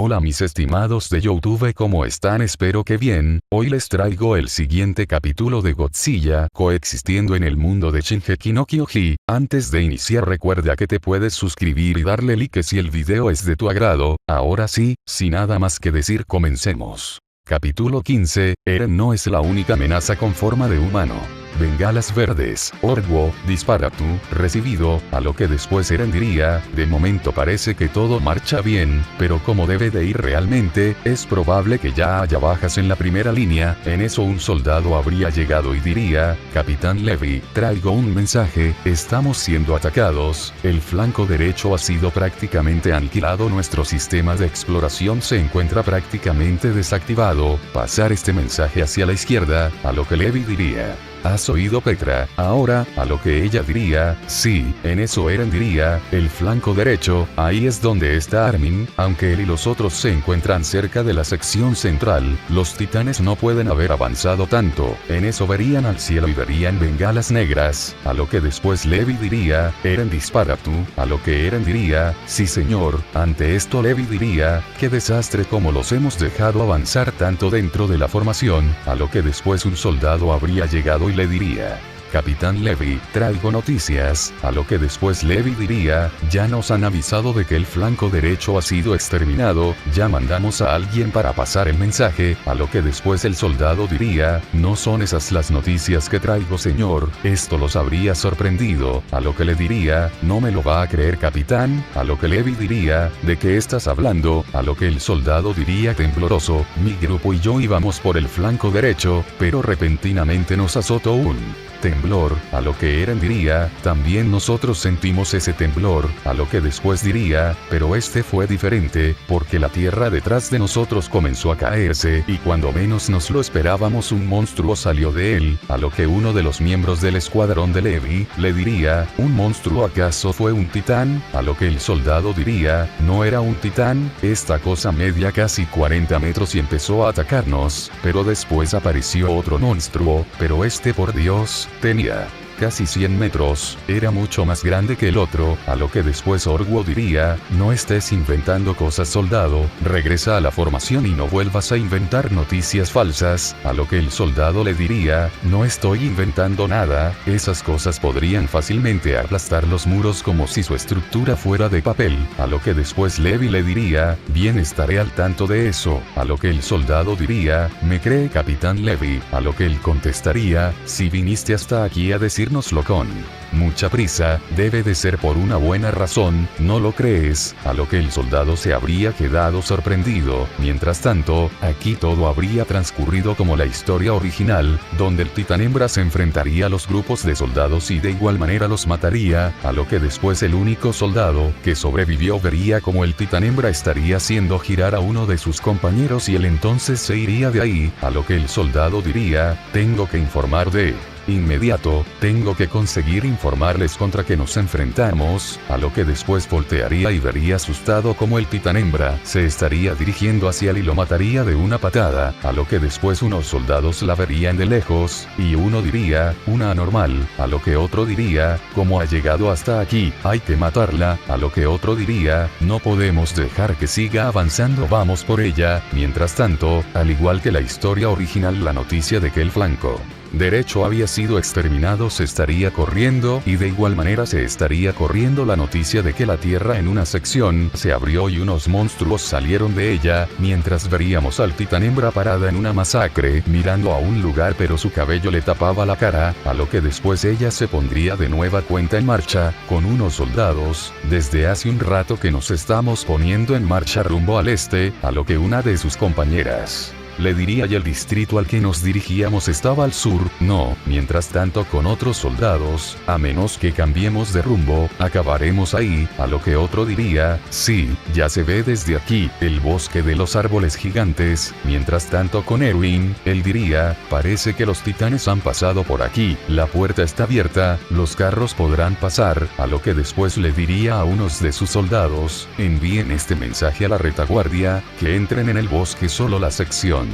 Hola mis estimados de YouTube, ¿cómo están? Espero que bien. Hoy les traigo el siguiente capítulo de Godzilla coexistiendo en el mundo de Shingeki no Kyojin. Antes de iniciar recuerda que te puedes suscribir y darle like si el video es de tu agrado. Ahora sí, sin nada más que decir, comencemos. Capítulo 15, Eren no es la única amenaza con forma de humano. Bengalas verdes, Orgwo, dispara tú, recibido, a lo que después Eren diría, de momento parece que todo marcha bien, pero como debe de ir realmente, es probable que ya haya bajas en la primera línea. En eso un soldado habría llegado y diría, Capitán Levi, traigo un mensaje, estamos siendo atacados, el flanco derecho ha sido prácticamente aniquilado, nuestro sistema de exploración se encuentra prácticamente desactivado, pasar este mensaje hacia la izquierda, a lo que Levi diría. ¿Has oído Petra? Ahora, a lo que ella diría, sí, en eso Eren diría, el flanco derecho, ahí es donde está Armin, aunque él y los otros se encuentran cerca de la sección central, los titanes no pueden haber avanzado tanto, en eso verían al cielo y verían bengalas negras, a lo que después Levi diría, Eren dispara tú, a lo que Eren diría, sí señor, ante esto Levi diría, qué desastre como los hemos dejado avanzar tanto dentro de la formación, a lo que después un soldado habría llegado y le diría, Capitán Levi, traigo noticias, a lo que después Levi diría, ya nos han avisado de que el flanco derecho ha sido exterminado, ya mandamos a alguien para pasar el mensaje, a lo que después el soldado diría, no son esas las noticias que traigo señor, esto los habría sorprendido, a lo que le diría, no me lo va a creer capitán, a lo que Levi diría, ¿de qué estás hablando? A lo que el soldado diría tembloroso, mi grupo y yo íbamos por el flanco derecho, pero repentinamente nos azotó un temblor, a lo que Eren diría, también nosotros sentimos ese temblor, a lo que después diría, pero este fue diferente, porque la tierra detrás de nosotros comenzó a caerse, y cuando menos nos lo esperábamos un monstruo salió de él, a lo que uno de los miembros del escuadrón de Levi, le diría, ¿un monstruo acaso fue un titán? A lo que el soldado diría, no era un titán, esta cosa media casi 40 metros y empezó a atacarnos, pero después apareció otro monstruo, pero este por Dios, tenía casi 100 metros, era mucho más grande que el otro, a lo que después Orgwo diría, no estés inventando cosas soldado, regresa a la formación y no vuelvas a inventar noticias falsas, a lo que el soldado le diría, no estoy inventando nada, esas cosas podrían fácilmente aplastar los muros como si su estructura fuera de papel, a lo que después Levi le diría, bien estaré al tanto de eso, a lo que el soldado diría, ¿me cree capitán Levi? A lo que él contestaría, si viniste hasta aquí a decirnoslo con mucha prisa, debe de ser por una buena razón, ¿no lo crees? A lo que el soldado se habría quedado sorprendido, mientras tanto, aquí todo habría transcurrido como la historia original, donde el titán hembra se enfrentaría a los grupos de soldados y de igual manera los mataría, a lo que después el único soldado que sobrevivió vería como el titán hembra estaría haciendo girar a uno de sus compañeros y él entonces se iría de ahí, a lo que el soldado diría, tengo que informar de inmediato, tengo que conseguir informarles contra que nos enfrentamos, a lo que después voltearía y vería asustado como el titán hembra se estaría dirigiendo hacia él y lo mataría de una patada, a lo que después unos soldados la verían de lejos, y uno diría, una anormal, a lo que otro diría, como ha llegado hasta aquí, hay que matarla, a lo que otro diría, no podemos dejar que siga avanzando, vamos por ella, mientras tanto, al igual que la historia original la noticia de que el flanco derecho había sido exterminado se estaría corriendo y de igual manera se estaría corriendo la noticia de que la tierra en una sección se abrió y unos monstruos salieron de ella, mientras veríamos al titán hembra parada en una masacre mirando a un lugar pero su cabello le tapaba la cara, a lo que después ella se pondría de nueva cuenta en marcha, con unos soldados, desde hace un rato que nos estamos poniendo en marcha rumbo al este, a lo que una de sus compañeras le diría y el distrito al que nos dirigíamos estaba al sur, no, mientras tanto con otros soldados, a menos que cambiemos de rumbo, acabaremos ahí, a lo que otro diría, sí, ya se ve desde aquí, el bosque de los árboles gigantes, mientras tanto con Erwin, él diría, parece que los titanes han pasado por aquí, la puerta está abierta, los carros podrán pasar, a lo que después le diría a unos de sus soldados, envíen este mensaje a la retaguardia, que entren en el bosque solo la sección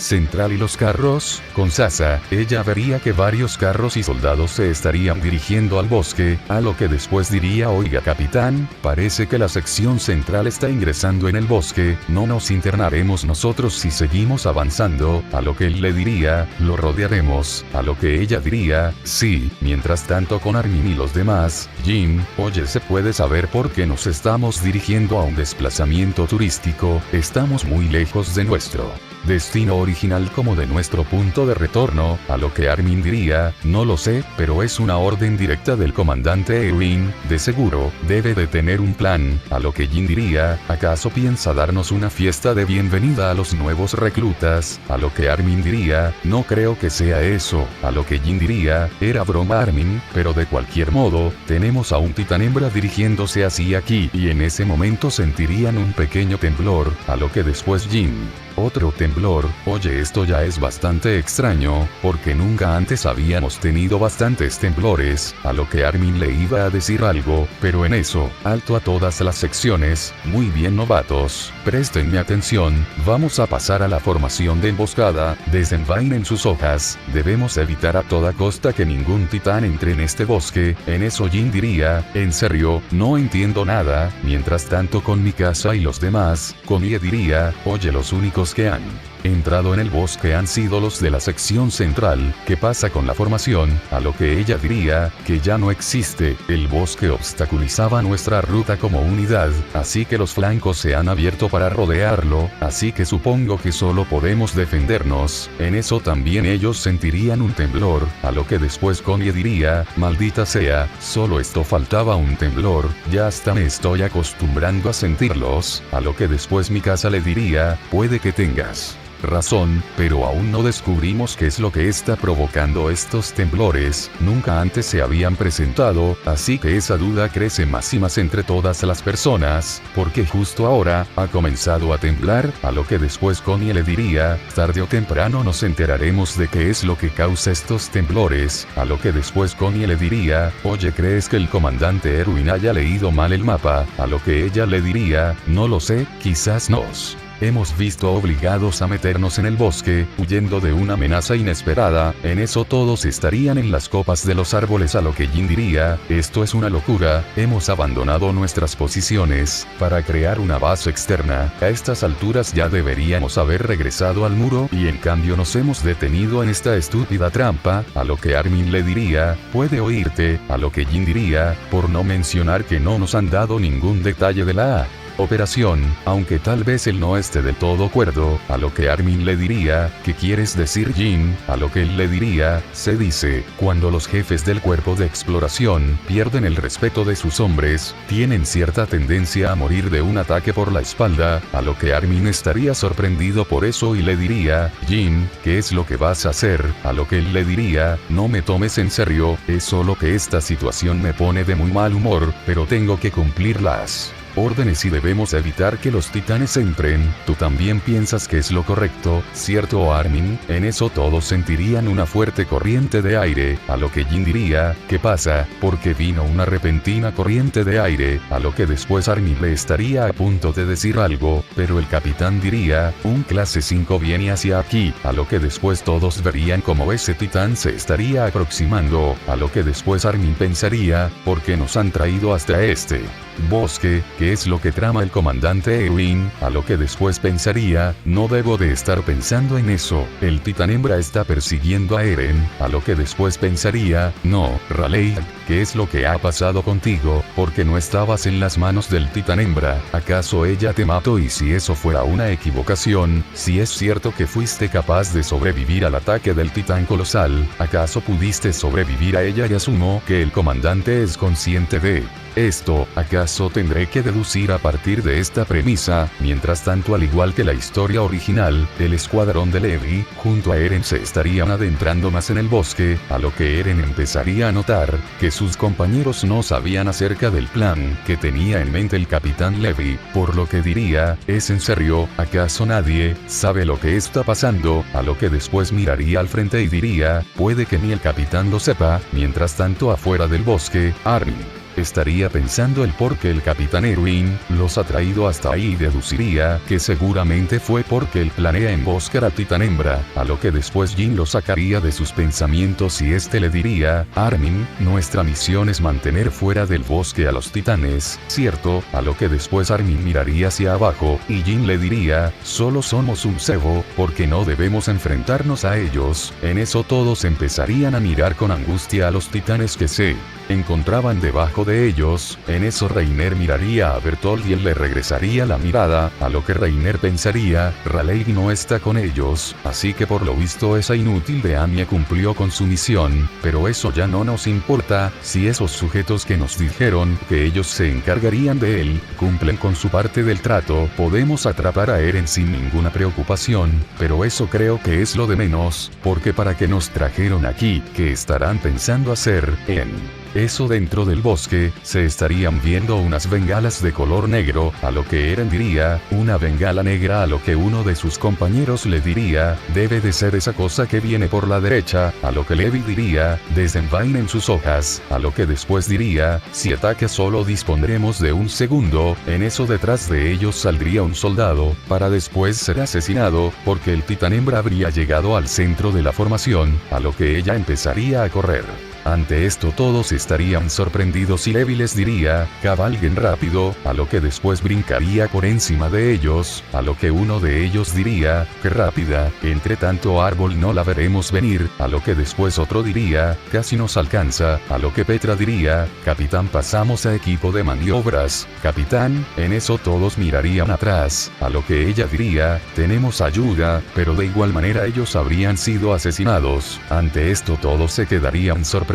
central y los carros, con Sasa, ella vería que varios carros y soldados se estarían dirigiendo al bosque, a lo que después diría: oiga capitán, parece que la sección central está ingresando en el bosque, no nos internaremos nosotros si seguimos avanzando, a lo que él le diría: lo rodearemos, a lo que ella diría: sí. Mientras tanto con Armin y los demás: Jin, oye, ¿se puede saber por qué nos estamos dirigiendo a un desplazamiento turístico? Estamos muy lejos de nuestro destino original como de nuestro punto de retorno, a lo que Armin diría: no lo sé, pero es una orden directa del comandante Erwin, de seguro, debe de tener un plan, a lo que Jin diría: ¿acaso piensa darnos una fiesta de bienvenida a los nuevos reclutas? A lo que Armin diría: no creo que sea eso, a lo que Jin diría: era broma Armin, pero de cualquier modo, tenemos a un titán hembra dirigiéndose hacia aquí, y en ese momento sentirían un pequeño temblor, a lo que después Jin: otro temblor, oye, esto ya es bastante extraño, porque nunca antes habíamos tenido bastantes temblores, a lo que Armin le iba a decir algo, pero en eso: alto a todas las secciones, muy bien novatos, préstenme atención, vamos a pasar a la formación de emboscada, desenvainen sus hojas, debemos evitar a toda costa que ningún titán entre en este bosque. En eso Jin diría: ¿en serio? No entiendo nada. Mientras tanto con Mikasa y los demás, Konie diría: oye, los únicos que han entrado en el bosque han sido los de la sección central, ¿qué pasa con la formación? A lo que ella diría: que ya no existe, el bosque obstaculizaba nuestra ruta como unidad, así que los flancos se han abierto para rodearlo, así que supongo que solo podemos defendernos. En eso también ellos sentirían un temblor, a lo que después Konie diría: maldita sea, solo esto faltaba, un temblor, ya hasta me estoy acostumbrando a sentirlos, a lo que después Mikasa le diría: puede que tengas razón, pero aún no descubrimos qué es lo que está provocando estos temblores, nunca antes se habían presentado, así que esa duda crece más y más entre todas las personas, porque justo ahora, ha comenzado a temblar, a lo que después Konie le diría: tarde o temprano nos enteraremos de qué es lo que causa estos temblores, a lo que después Konie le diría: oye, ¿crees que el comandante Erwin haya leído mal el mapa? A lo que ella le diría: no lo sé, quizás nos hemos visto obligados a meternos en el bosque, huyendo de una amenaza inesperada. En eso todos estarían en las copas de los árboles, a lo que Jin diría: esto es una locura, hemos abandonado nuestras posiciones, para crear una base externa, a estas alturas ya deberíamos haber regresado al muro, y en cambio nos hemos detenido en esta estúpida trampa, a lo que Armin le diría: puede oírte, a lo que Jin diría: por no mencionar que no nos han dado ningún detalle de la operación, aunque tal vez él no esté del todo cuerdo, a lo que Armin le diría: ¿qué quieres decir Jin? A lo que él le diría: se dice, cuando los jefes del cuerpo de exploración pierden el respeto de sus hombres, tienen cierta tendencia a morir de un ataque por la espalda, a lo que Armin estaría sorprendido por eso y le diría: Jin, ¿qué es lo que vas a hacer? A lo que él le diría: no me tomes en serio, es solo que esta situación me pone de muy mal humor, pero tengo que cumplir las órdenes y debemos evitar que los titanes entren. Tú también piensas que es lo correcto, ¿cierto Armin? En eso todos sentirían una fuerte corriente de aire, a lo que Jin diría: ¿qué pasa? Porque vino una repentina corriente de aire, a lo que después Armin le estaría a punto de decir algo, pero el capitán diría: un clase 5 viene hacia aquí, a lo que después todos verían como ese titán se estaría aproximando, a lo que después Armin pensaría: ¿por qué nos han traído hasta este bosque? ¿Qué es lo que trama el comandante Erwin? A lo que después pensaría: no debo de estar pensando en eso, el titán hembra está persiguiendo a Eren, a lo que después pensaría: no, Raleigh, ¿qué es lo que ha pasado contigo? Porque no estabas en las manos del titán hembra, ¿acaso ella te mató? Y si eso fuera una equivocación, si es cierto que fuiste capaz de sobrevivir al ataque del titán colosal, ¿acaso pudiste sobrevivir a ella? Y asumo que el comandante es consciente de esto, ¿acaso tendré que deducir a partir de esta premisa? Mientras tanto, al igual que la historia original, el escuadrón de Levi, junto a Eren, se estarían adentrando más en el bosque, a lo que Eren empezaría a notar que sus compañeros no sabían acerca del plan que tenía en mente el capitán Levi, por lo que diría: ¿es en serio? ¿Acaso nadie sabe lo que está pasando? A lo que después miraría al frente y diría: puede que ni el capitán lo sepa. Mientras tanto, afuera del bosque, Armin Estaría pensando el por qué el Capitán Erwin los ha traído hasta ahí y deduciría que seguramente fue porque él planea emboscar a Titán Hembra, a lo que después Jin lo sacaría de sus pensamientos y este le diría: Armin, nuestra misión es mantener fuera del bosque a los titanes, ¿cierto? A lo que después Armin miraría hacia abajo, y Jin le diría: solo somos un cebo, porque no debemos enfrentarnos a ellos. En eso todos empezarían a mirar con angustia a los titanes que se encontraban debajo de ellos. En eso Reiner miraría a Bertolt y él le regresaría la mirada, a lo que Reiner pensaría: Raleigh no está con ellos, así que por lo visto esa inútil de Anya cumplió con su misión, pero eso ya no nos importa. Si esos sujetos que nos dijeron que ellos se encargarían de él, cumplen con su parte del trato, podemos atrapar a Eren sin ninguna preocupación, pero eso creo que es lo de menos, porque para qué nos trajeron aquí, ¿qué estarán pensando hacer en eso dentro del bosque? Se estarían viendo unas bengalas de color negro, a lo que Eren diría: una bengala negra, a lo que uno de sus compañeros le diría: debe de ser esa cosa que viene por la derecha, a lo que Levi diría: desenvainen sus hojas, a lo que después diría: si ataca solo dispondremos de un segundo. En eso detrás de ellos saldría un soldado, para después ser asesinado, porque el Titán Hembra habría llegado al centro de la formación, a lo que ella empezaría a correr. Ante esto todos estarían sorprendidos y Levi les diría: cabalguen rápido, a lo que después brincaría por encima de ellos, a lo que uno de ellos diría: qué rápida, entre tanto árbol no la veremos venir, a lo que después otro diría: casi nos alcanza, a lo que Petra diría: capitán, pasamos a equipo de maniobras, capitán. En eso todos mirarían atrás, a lo que ella diría: tenemos ayuda, pero de igual manera ellos habrían sido asesinados. Ante esto todos se quedarían sorprendidos,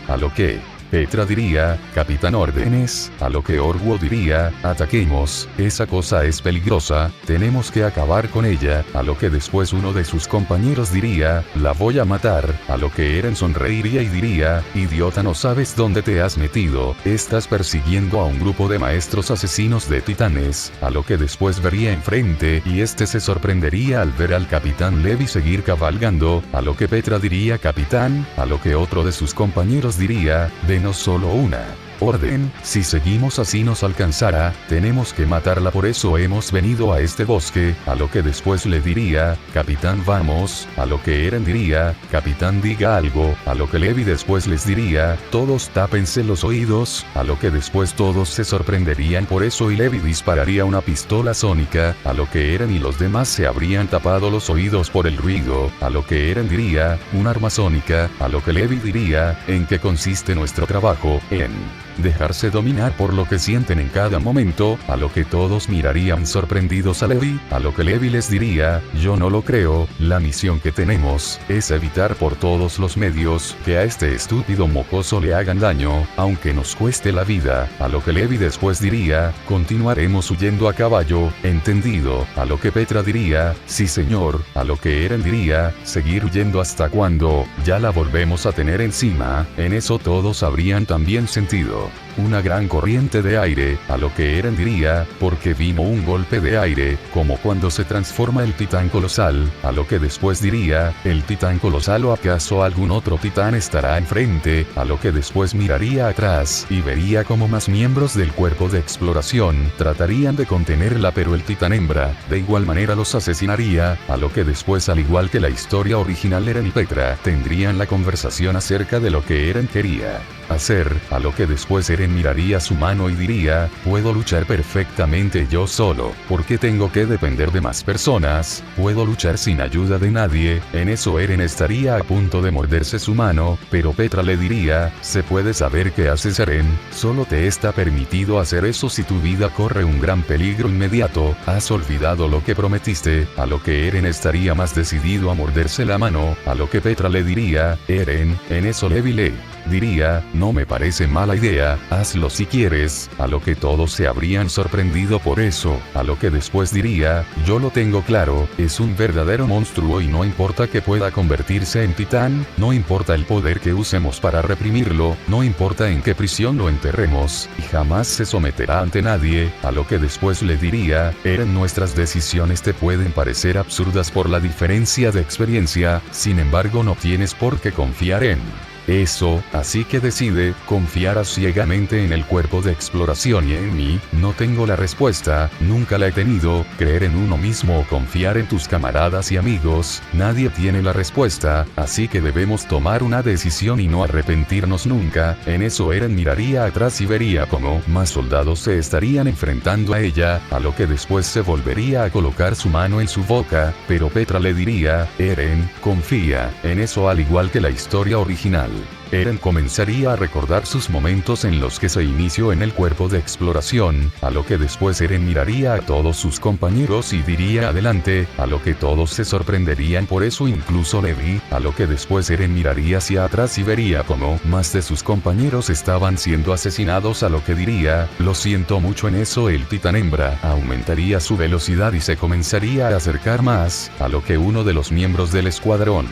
a lo que Petra diría: capitán, órdenes, a lo que Orwo diría: ataquemos, esa cosa es peligrosa, tenemos que acabar con ella, a lo que después uno de sus compañeros diría: la voy a matar, a lo que Eren sonreiría y diría: idiota, no sabes dónde te has metido, estás persiguiendo a un grupo de maestros asesinos de titanes, a lo que después vería enfrente y este se sorprendería al ver al capitán Levi seguir cabalgando, a lo que Petra diría: capitán, a lo que otro de sus compañeros diría: denos solo una orden, si seguimos así nos alcanzará, tenemos que matarla, por eso hemos venido a este bosque, a lo que después le diría: capitán, vamos, a lo que Eren diría: capitán, diga algo, a lo que Levi después les diría: todos tápense los oídos, a lo que después todos se sorprenderían por eso y Levi dispararía una pistola sónica, a lo que Eren y los demás se habrían tapado los oídos por el ruido, a lo que Eren diría: un arma sónica, a lo que Levi diría: ¿en qué consiste nuestro trabajo? En dejarse dominar por lo que sienten en cada momento, a lo que todos mirarían sorprendidos a Levi, a lo que Levi les diría: yo no lo creo, la misión que tenemos es evitar por todos los medios que a este estúpido mocoso le hagan daño, aunque nos cueste la vida, a lo que Levi después diría: continuaremos huyendo a caballo, entendido, a lo que Petra diría: sí señor, a lo que Eren diría: seguir huyendo hasta cuando ya la volvemos a tener encima. En eso todos habrían también sentido una gran corriente de aire, a lo que Eren diría: porque vino un golpe de aire, como cuando se transforma el titán colosal, a lo que después diría: el titán colosal o acaso algún otro titán estará enfrente, a lo que después miraría atrás y vería como más miembros del cuerpo de exploración tratarían de contenerla, pero el titán hembra de igual manera los asesinaría, a lo que después, al igual que la historia original, Eren y Petra tendrían la conversación acerca de lo que Eren quería hacer, a lo que después Eren miraría su mano y diría: puedo luchar perfectamente yo solo, ¿por qué tengo que depender de más personas? Puedo luchar sin ayuda de nadie. En eso Eren estaría a punto de morderse su mano, pero Petra le diría: se puede saber qué haces, Eren, solo te está permitido hacer eso si tu vida corre un gran peligro inmediato, has olvidado lo que prometiste, a lo que Eren estaría más decidido a morderse la mano, a lo que Petra le diría: Eren. En eso Levi le diría: no me parece mala idea, hazlo si quieres, a lo que todos se habrían sorprendido por eso, a lo que después diría: yo lo tengo claro, es un verdadero monstruo y no importa que pueda convertirse en titán, no importa el poder que usemos para reprimirlo, no importa en qué prisión lo enterremos, y jamás se someterá ante nadie, a lo que después le diría: Eren, nuestras decisiones te pueden parecer absurdas por la diferencia de experiencia, sin embargo no tienes por qué confiar en eso, así que decide, confiarás ciegamente en el cuerpo de exploración y en mí. No tengo la respuesta, nunca la he tenido. Creer en uno mismo o confiar en tus camaradas y amigos, nadie tiene la respuesta, así que debemos tomar una decisión y no arrepentirnos nunca. En eso Eren miraría atrás y vería cómo más soldados se estarían enfrentando a ella, a lo que después se volvería a colocar su mano en su boca, pero Petra le diría, Eren, confía. En eso, al igual que la historia original, Eren comenzaría a recordar sus momentos en los que se inició en el cuerpo de exploración, a lo que después Eren miraría a todos sus compañeros y diría adelante, a lo que todos se sorprenderían, por eso incluso Levi, a lo que después Eren miraría hacia atrás y vería cómo más de sus compañeros estaban siendo asesinados, a lo que diría, lo siento mucho. En eso el titán hembra aumentaría su velocidad y se comenzaría a acercar más, a lo que uno de los miembros del escuadrón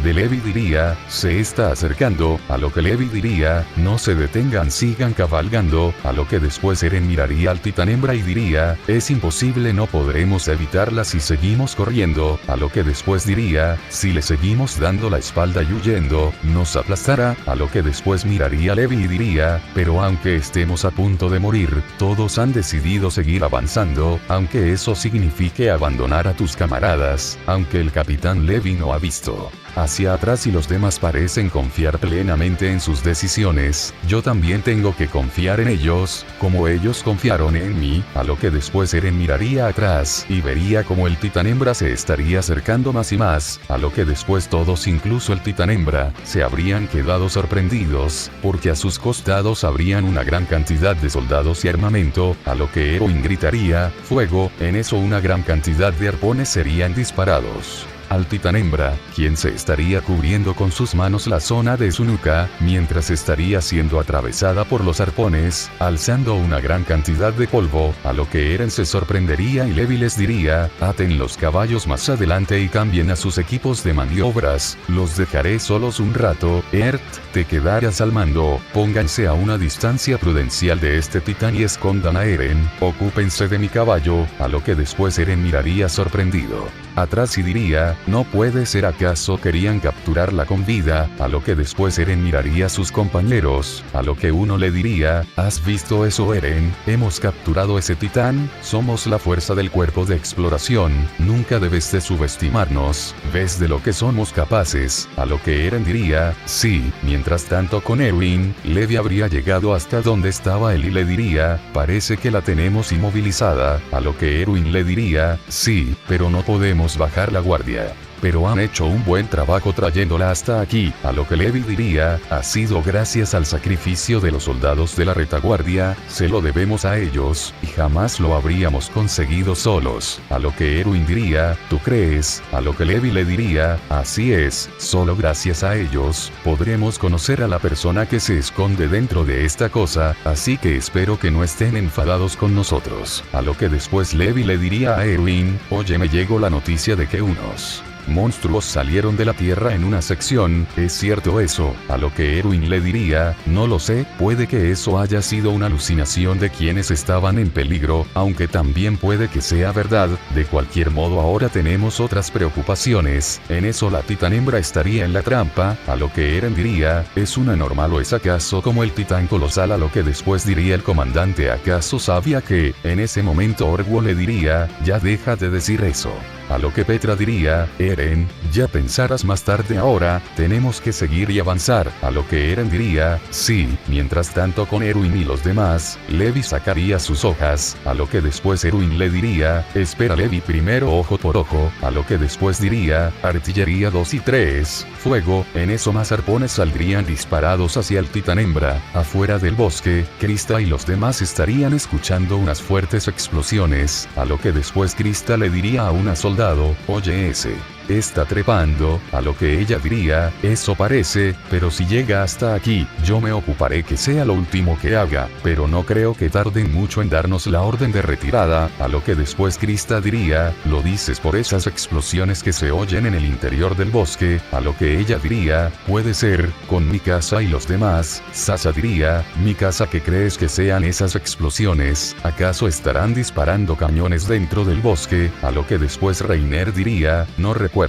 de Levi diría, se está acercando, a lo que Levi diría, no se detengan, sigan cabalgando, a lo que después Eren miraría al titán hembra y diría, es imposible, no podremos evitarla si seguimos corriendo, a lo que después diría, si le seguimos dando la espalda y huyendo, nos aplastará, a lo que después miraría a Levi y diría, pero aunque estemos a punto de morir, todos han decidido seguir avanzando, aunque eso signifique abandonar a tus camaradas, aunque el capitán Levi no ha visto hacia atrás y los demás parecen confiar plenamente en sus decisiones, yo también tengo que confiar en ellos, como ellos confiaron en mí, a lo que después Eren miraría atrás y vería como el titán hembra se estaría acercando más y más, a lo que después todos, incluso el titán hembra, se habrían quedado sorprendidos, porque a sus costados habrían una gran cantidad de soldados y armamento, a lo que Erwin gritaría, fuego. En eso una gran cantidad de arpones serían disparados al titán hembra, quien se estaría cubriendo con sus manos la zona de su nuca, mientras estaría siendo atravesada por los arpones, alzando una gran cantidad de polvo, a lo que Eren se sorprendería y Levi les diría, aten los caballos más adelante y cambien a sus equipos de maniobras, los dejaré solos un rato, Ert, te quedarás al mando, pónganse a una distancia prudencial de este titán y escondan a Eren, ocúpense de mi caballo, a lo que después Eren miraría sorprendido atrás y diría, no puede ser, acaso querían capturarla con vida, a lo que después Eren miraría a sus compañeros, a lo que uno le diría, ¿has visto eso, Eren? Hemos capturado ese titán, somos la fuerza del cuerpo de exploración, nunca debes de subestimarnos, ves de lo que somos capaces, a lo que Eren diría, sí. Mientras tanto con Erwin, Levi habría llegado hasta donde estaba él y le diría, parece que la tenemos inmovilizada, a lo que Erwin le diría, sí, pero no podemos bajar la guardia. Pero han hecho un buen trabajo trayéndola hasta aquí, a lo que Levi diría, ha sido gracias al sacrificio de los soldados de la retaguardia, se lo debemos a ellos, y jamás lo habríamos conseguido solos, a lo que Erwin diría, ¿tú crees? A lo que Levi le diría, así es, solo gracias a ellos, podremos conocer a la persona que se esconde dentro de esta cosa, así que espero que no estén enfadados con nosotros, a lo que después Levi le diría a Erwin, oye, me llegó la noticia de que unos monstruos salieron de la tierra en una sección, ¿es cierto eso? A lo que Erwin le diría, no lo sé, puede que eso haya sido una alucinación de quienes estaban en peligro, aunque también puede que sea verdad, de cualquier modo ahora tenemos otras preocupaciones. En eso la titán hembra estaría en la trampa, a lo que Eren diría, ¿es una normal o es acaso como el titán colosal? A lo que después diría el comandante, ¿acaso sabía que? En ese momento Orgwo le diría, ya deja de decir eso. A lo que Petra diría, Eren, ya pensarás más tarde, ahora, tenemos que seguir y avanzar, a lo que Eren diría, sí. Mientras tanto con Erwin y los demás, Levi sacaría sus hojas, a lo que después Erwin le diría, espera Levi, primero ojo por ojo, a lo que después diría, artillería 2 y 3, fuego. En eso más arpones saldrían disparados hacia el titán hembra, afuera del bosque, Krista y los demás estarían escuchando unas fuertes explosiones, a lo que después Krista le diría a una soldado, oye, ese está trepando, a lo que ella diría, eso parece, pero si llega hasta aquí, yo me ocuparé que sea lo último que haga, pero no creo que tarden mucho en darnos la orden de retirada, a lo que después Krista diría, lo dices por esas explosiones que se oyen en el interior del bosque, a lo que ella diría, puede ser, con Mikasa y los demás. Sasha diría, Mikasa, ¿qué crees que sean esas explosiones? ¿Acaso estarán disparando cañones dentro del bosque? A lo que después Reiner diría, no recuerdo.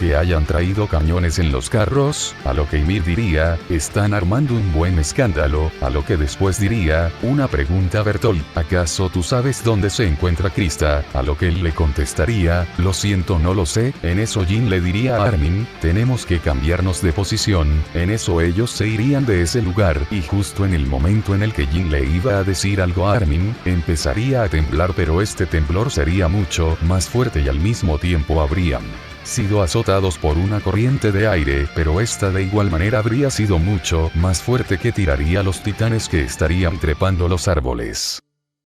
que hayan traído cañones en los carros, a lo que Ymir diría, están armando un buen escándalo, a lo que después diría, una pregunta Bertolt, ¿acaso tú sabes dónde se encuentra Krista? A lo que él le contestaría, lo siento no lo sé, en eso Jin le diría a Armin, tenemos que cambiarnos de posición, en eso ellos se irían de ese lugar, y justo en el momento en el que Jin le iba a decir algo a Armin, empezaría a temblar pero este temblor sería mucho más fuerte y al mismo tiempo habrían sido azotados por una corriente de aire, pero esta de igual manera habría sido mucho más fuerte que tiraría a los titanes que estarían trepando los árboles.